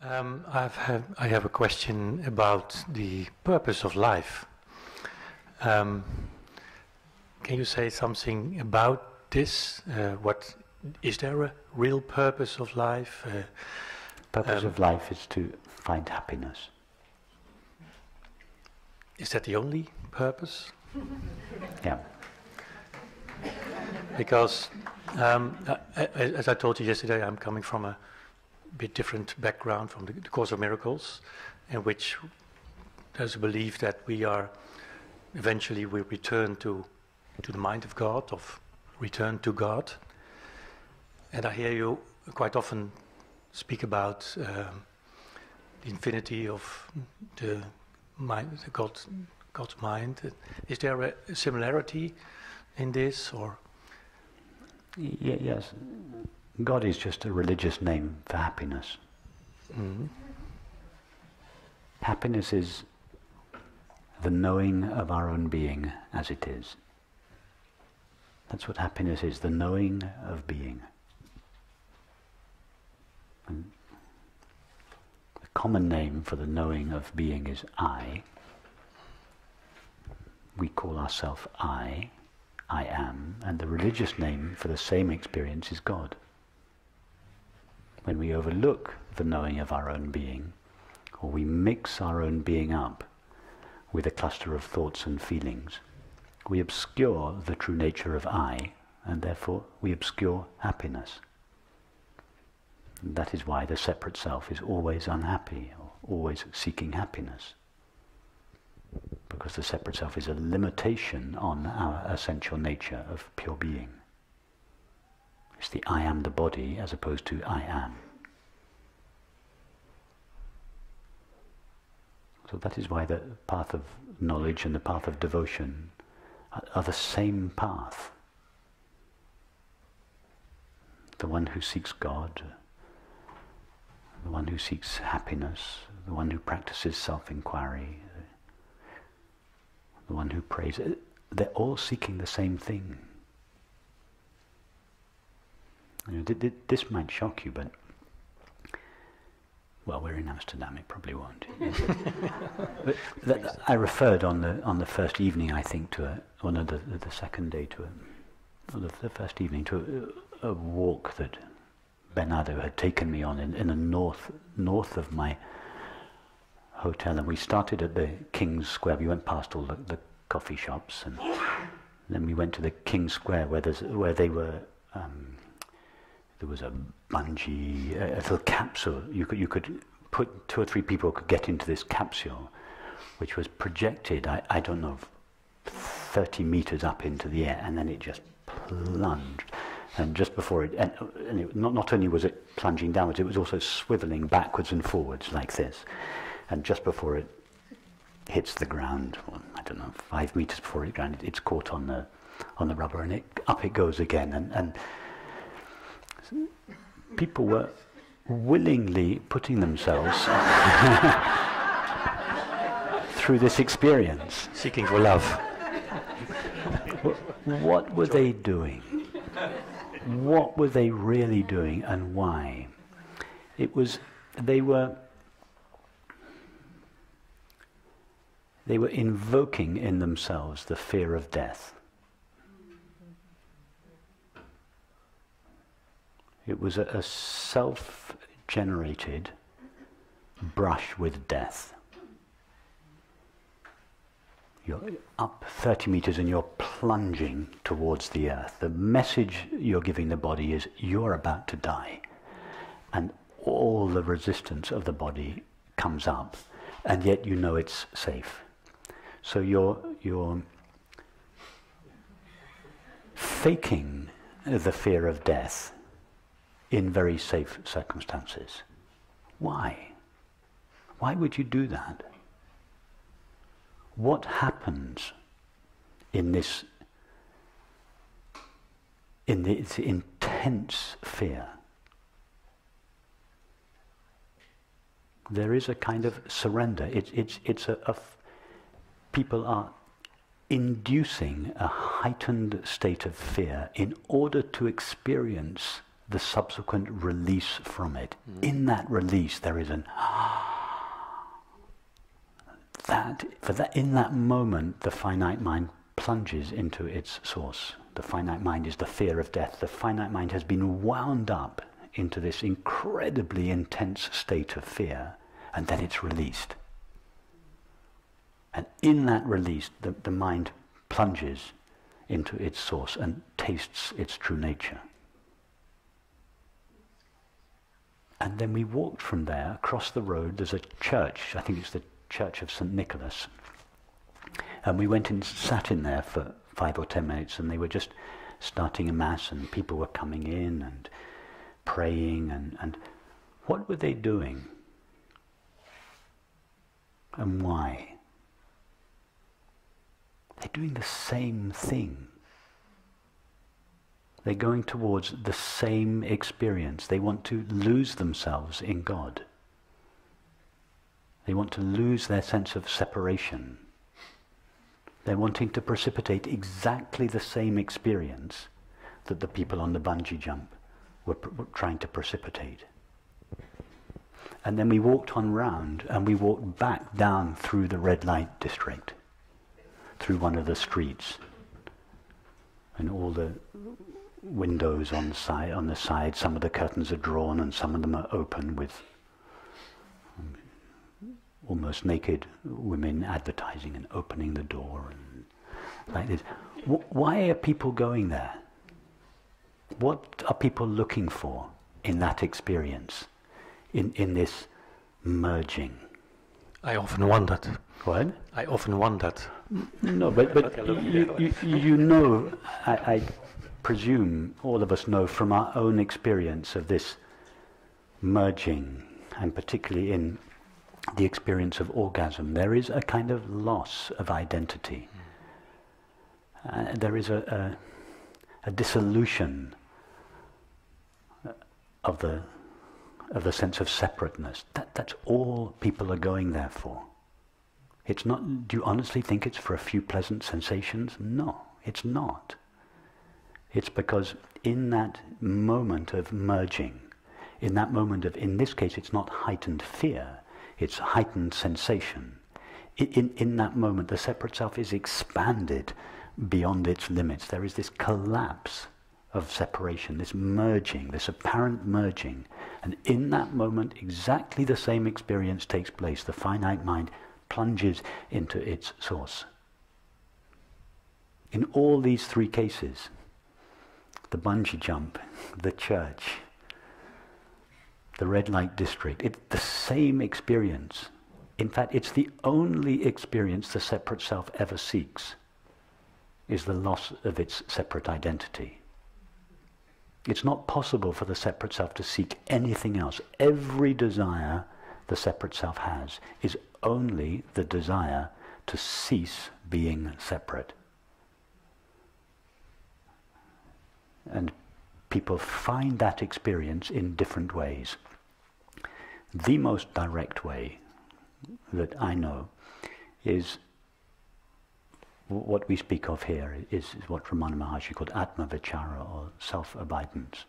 I have a question about the purpose of life. Can you say something about this? What is there a real purpose of life? Purpose of life is to find happiness. Is that the only purpose? Yeah. Because, as I told you yesterday, I'm coming from a bit different background from the Course of Miracles, in which there's a belief that we are eventually will return to the mind of God, of return to God. And I hear you quite often speak about the infinity of the mind, God's mind. Is there a similarity in this, or? Yes. God is just a religious name for happiness. Mm-hmm. Happiness is the knowing of our own being as it is. That's what happiness is, the knowing of being. And the common name for the knowing of being is I. We call ourselves I am, and the religious name for the same experience is God. When we overlook the knowing of our own being, or we mix our own being up with a cluster of thoughts and feelings, we obscure the true nature of I, and therefore we obscure happiness. And that is why the separate self is always unhappy, or always seeking happiness. Because the separate self is a limitation on our essential nature of pure being. It's the I am the body as opposed to I am. So that is why the path of knowledge and the path of devotion are the same path. The one who seeks God, the one who seeks happiness, the one who practices self-inquiry, the one who prays, they're all seeking the same thing. You know, this might shock you, but well, we're in Amsterdam. It probably won't. But I referred on the first evening, I think, to the second day the first evening to a walk that Bernardo had taken me on in the north of my hotel, and we started at the King's Square. We went past all the coffee shops, and then we went to the King's Square where they were. There was a bungee, a little capsule. You could put 2 or 3 people could get into this capsule, which was projected. I don't know, 30 meters up into the air, and then it just plunged. And just before it, and it, not only was it plunging downwards, it was also swiveling backwards and forwards like this. And just before it hits the ground, well, I don't know, 5 meters before it ground, it's caught on the rubber, and up it goes again. And people were willingly putting themselves through this experience. Seeking for love. What were they doing? What were they really doing, and why? They were invoking in themselves the fear of death. It was a self-generated brush with death. You're up 30 meters and you're plunging towards the earth. The message you're giving the body is you're about to die. And all the resistance of the body comes up, and yet you know it's safe. So you're faking the fear of death in very safe circumstances. Why? Why would you do that? What happens in this intense fear? There is a kind of surrender. People are inducing a heightened state of fear in order to experience the subsequent release from it. In that release there is an in that moment the finite mind plunges into its source. The finite mind is the fear of death. The finite mind has been wound up into this incredibly intense state of fear, and then it's released. And in that release, the mind plunges into its source and tastes its true nature. And then we walked from there. Across the road there's a church, I think it's the Church of St. Nicholas. And we went and sat in there for 5 or 10 minutes, and they were just starting a mass, and people were coming in and praying, and what were they doing? And why? They're doing the same thing. They're going towards the same experience. They want to lose themselves in God. They want to lose their sense of separation. They're wanting to precipitate exactly the same experience that the people on the bungee jump were trying to precipitate. And then we walked on round, and we walked back down through the red light district, through one of the streets, and all the windows on the side, some of the curtains are drawn and some of them are open, with almost naked women advertising and opening the door and like this. Why are people going there? What are people looking for in that experience, in this merging? I often wondered. What? I often wondered. No, but you know, I presume all of us know from our own experience of this merging, and particularly in the experience of orgasm, there is a kind of loss of identity. There is a dissolution of the sense of separateness. That's all people are going there for. It's not. Do you honestly think it's for a few pleasant sensations? No, it's not. It's because in that moment of merging, in that moment of, in this case, it's not heightened fear, it's heightened sensation. In that moment, the separate self is expanded beyond its limits. There is this collapse of separation, this merging, this apparent merging. And in that moment, exactly the same experience takes place. The finite mind plunges into its source. In all these three cases, the bungee jump, the church, the red light district, it's the same experience. In fact, it's the only experience the separate self ever seeks, is the loss of its separate identity. It's not possible for the separate self to seek anything else. Every desire the separate self has is only the desire to cease being separate. And people find that experience in different ways. The most direct way that I know is what we speak of here, is what Ramana Maharshi called Atma-vichara, or self-abidance.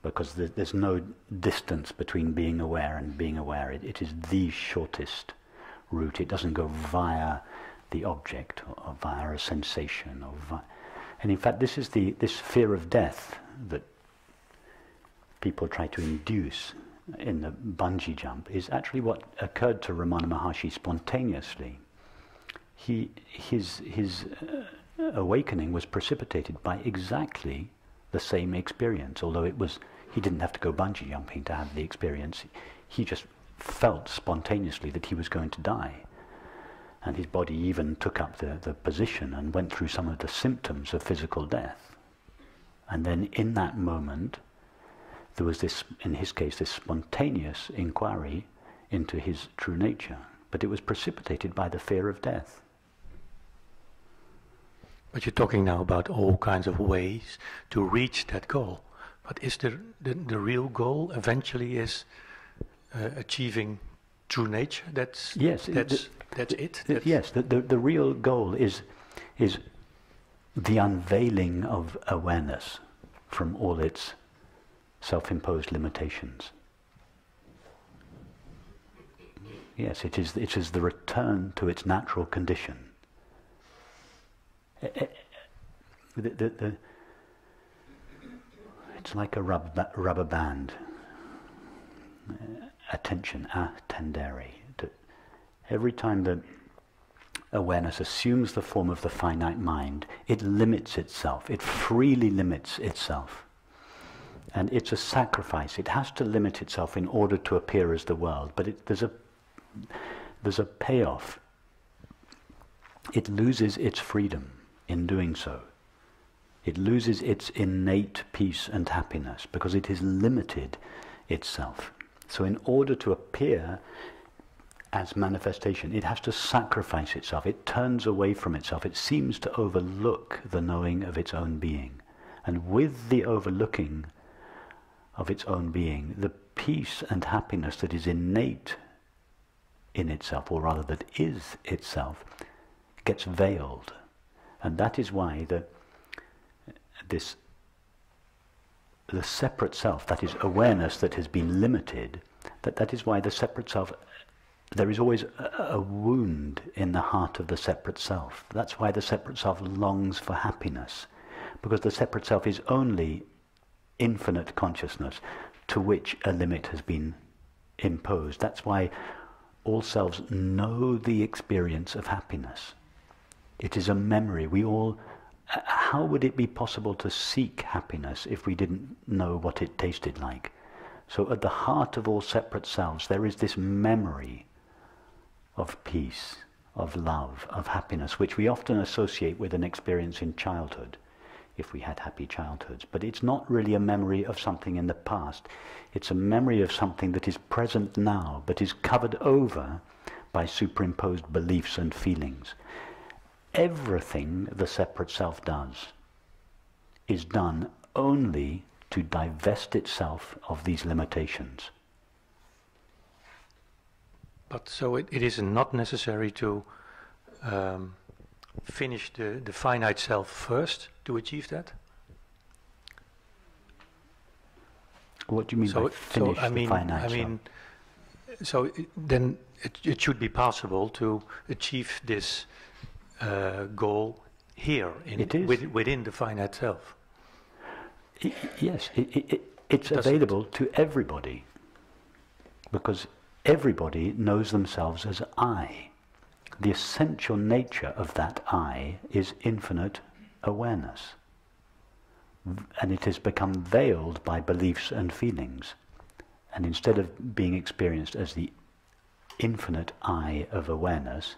Because there's no distance between being aware and being aware. It is the shortest route. It doesn't go via the object, or via a sensation, and in fact, this is this fear of death that people try to induce in the bungee jump is actually what occurred to Ramana Maharshi spontaneously. His awakening was precipitated by exactly the same experience, although he didn't have to go bungee jumping to have the experience. He just felt spontaneously that he was going to die. And his body even took up the position and went through some of the symptoms of physical death. And then in that moment, there was this, in his case, this spontaneous inquiry into his true nature. But it was precipitated by the fear of death. But you're talking now about all kinds of ways to reach that goal. But is the real goal eventually is achieving true nature? That's it? Yes, the real goal is the unveiling of awareness from all its self-imposed limitations. Yes, it is the return to its natural condition. It's like a rubber band. Attention, attendere. Every time the awareness assumes the form of the finite mind, it limits itself. It freely limits itself. And it's a sacrifice. It has to limit itself in order to appear as the world. But there's a payoff. It loses its freedom in doing so. It loses its innate peace and happiness because it has limited itself. So in order to appear as manifestation, it has to sacrifice itself. It turns away from itself. It seems to overlook the knowing of its own being. And with the overlooking of its own being, the peace and happiness that is innate in itself, or rather that is itself, gets veiled. And that is why the separate self, that is awareness that has been limited, that is why the separate self, there is always a wound in the heart of the separate self. That's why the separate self longs for happiness, because the separate self is only infinite consciousness to which a limit has been imposed. That's why all selves know the experience of happiness. It is a memory. We all... How would it be possible to seek happiness if we didn't know what it tasted like? So at the heart of all separate selves there is this memory of peace, of love, of happiness, which we often associate with an experience in childhood, if we had happy childhoods. But it's not really a memory of something in the past. It's a memory of something that is present now, but is covered over by superimposed beliefs and feelings. Everything the separate self does is done only to divest itself of these limitations. But so it is not necessary to finish the finite self first to achieve that? What do you mean by finish the finite self? So then it should be possible to achieve this goal here within the finite self. Yes, it's available to everybody, because everybody knows themselves as I. The essential nature of that I is infinite awareness, and it has become veiled by beliefs and feelings, and instead of being experienced as the infinite I of awareness,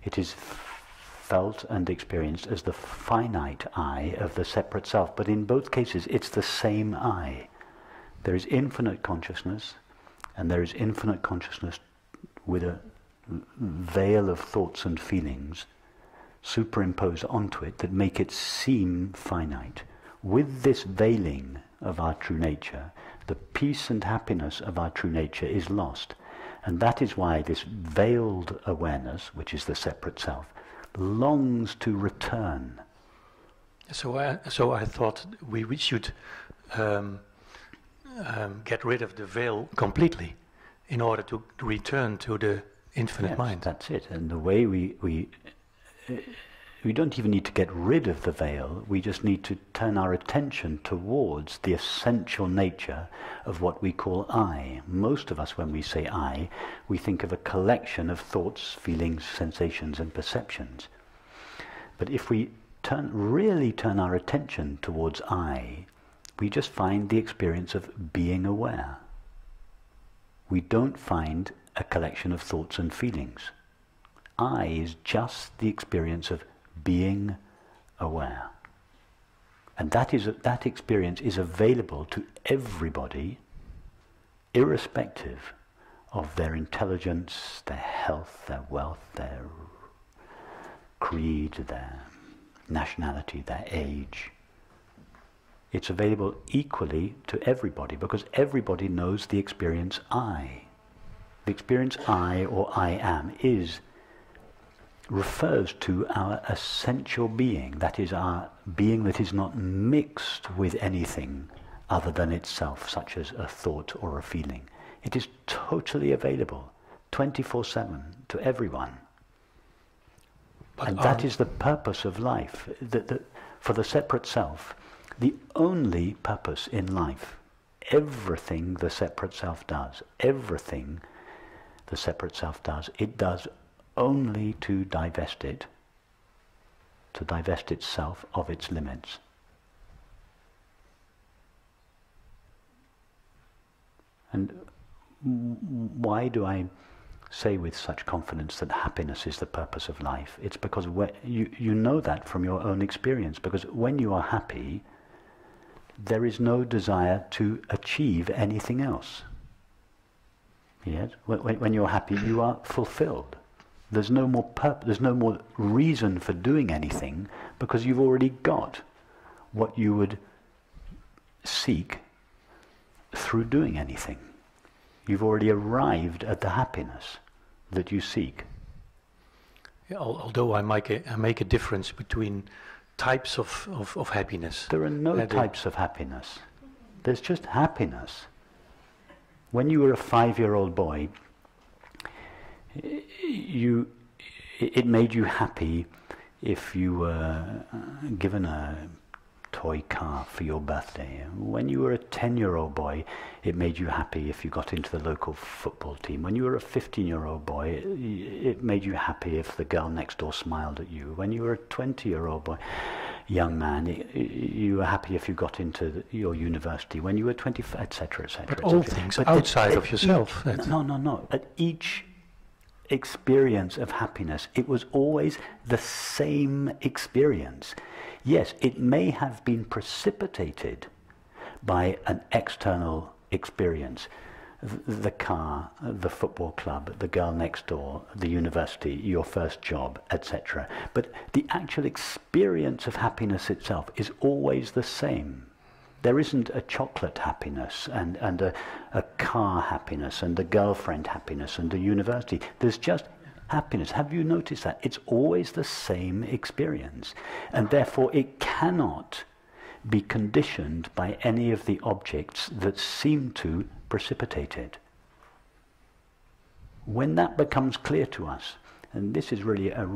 it is felt and experienced as the finite I of the separate self. But in both cases it's the same I. There is infinite consciousness, and there is infinite consciousness with a veil of thoughts and feelings superimposed onto it that make it seem finite. With this veiling of our true nature, the peace and happiness of our true nature is lost. And that is why this veiled awareness, which is the separate self, longs to return. So I thought we should get rid of the veil completely in order to return to the infinite mind. That's it. And the way we don't even need to get rid of the veil, we just need to turn our attention towards the essential nature of what we call I. Most of us, when we say I, we think of a collection of thoughts, feelings, sensations and perceptions. But if we really turn our attention towards I, we just find the experience of being aware. We don't find a collection of thoughts and feelings. I is just the experience of being aware. And that experience is available to everybody, irrespective of their intelligence, their health, their wealth, their creed, their nationality, their age. It's available equally to everybody, because everybody knows the experience I. The experience I, or I am, refers to our essential being. That is our being that is not mixed with anything other than itself, such as a thought or a feeling. It is totally available, 24/7, to everyone. And that is the purpose of life. For the separate self, the only purpose in life, everything the separate self does, everything the separate self does, it does only to divest itself of its limits. And why do I say with such confidence that happiness is the purpose of life? It's because you know that from your own experience, because when you are happy, there is no desire to achieve anything else. Yes? When you're happy, you are fulfilled. There's no more there's no more reason for doing anything, because you've already got what you would seek through doing anything. You've already arrived at the happiness that you seek. Yeah, although I make a difference between types of happiness. There are no types of happiness. There's just happiness. When you were a 5-year-old boy, it made you happy if you were given a toy car for your birthday. When you were a 10-year-old boy, it made you happy if you got into the local football team. When you were a 15-year-old boy, it made you happy if the girl next door smiled at you. When you were a 20-year-old boy, young man, you were happy if you got into your university. When you were 25, etc., etc. But all things outside of yourself. No. At each experience of happiness, it was always the same experience. Yes, it may have been precipitated by an external experience. The car, the football club, the girl next door, the university, your first job, etc. But the actual experience of happiness itself is always the same. There isn't a chocolate happiness and a car happiness and a girlfriend happiness and a university. There's just happiness. Have you noticed that? It's always the same experience. And therefore it cannot be conditioned by any of the objects that seem to precipitate it. When that becomes clear to us, and this is really a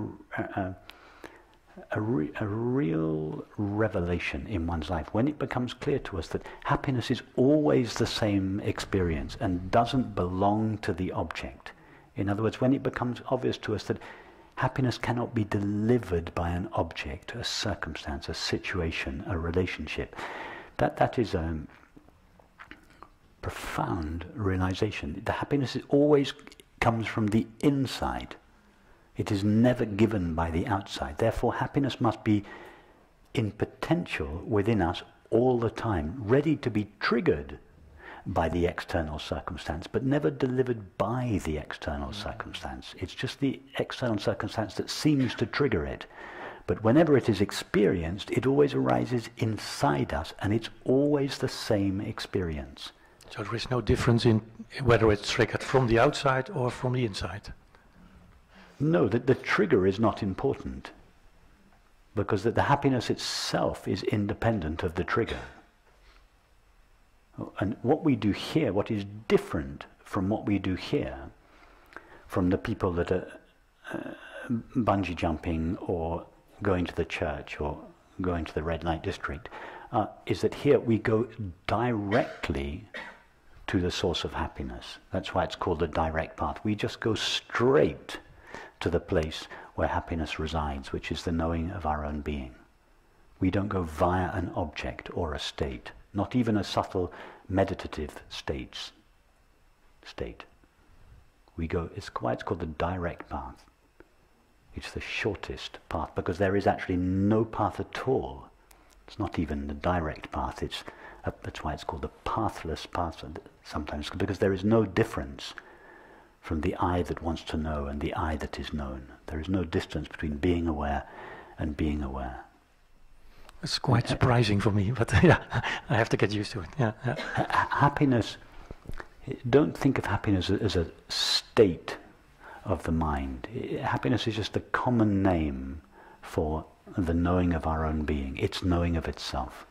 real revelation in one's life, when it becomes clear to us that happiness is always the same experience and doesn't belong to the object. In other words, when it becomes obvious to us that happiness cannot be delivered by an object, a circumstance, a situation, a relationship, that is a profound realization. The happiness always comes from the inside. It is never given by the outside. Therefore, happiness must be in potential within us all the time, ready to be triggered by the external circumstance, but never delivered by the external circumstance. It's just the external circumstance that seems to trigger it. But whenever it is experienced, it always arises inside us, and it's always the same experience. So there is no difference in whether it's triggered from the outside or from the inside? No, the trigger is not important, because the happiness itself is independent of the trigger. And what we do here, what is different from what we do here, from the people that are bungee jumping or going to the church or going to the red light district, is that here we go directly to the source of happiness. That's why it's called the direct path. We just go straight to the place where happiness resides, which is the knowing of our own being. We don't go via an object or a state, not even a subtle meditative state. We go, it's called the direct path. It's the shortest path, because there is actually no path at all. It's not even the direct path. That's why it's called the pathless path sometimes, because there is no difference from the I that wants to know and the I that is known. There is no distance between being aware and being aware. It's quite surprising for me, but yeah, I have to get used to it. Yeah. Happiness, don't think of happiness as a state of the mind. Happiness is just a common name for the knowing of our own being. It's knowing of itself.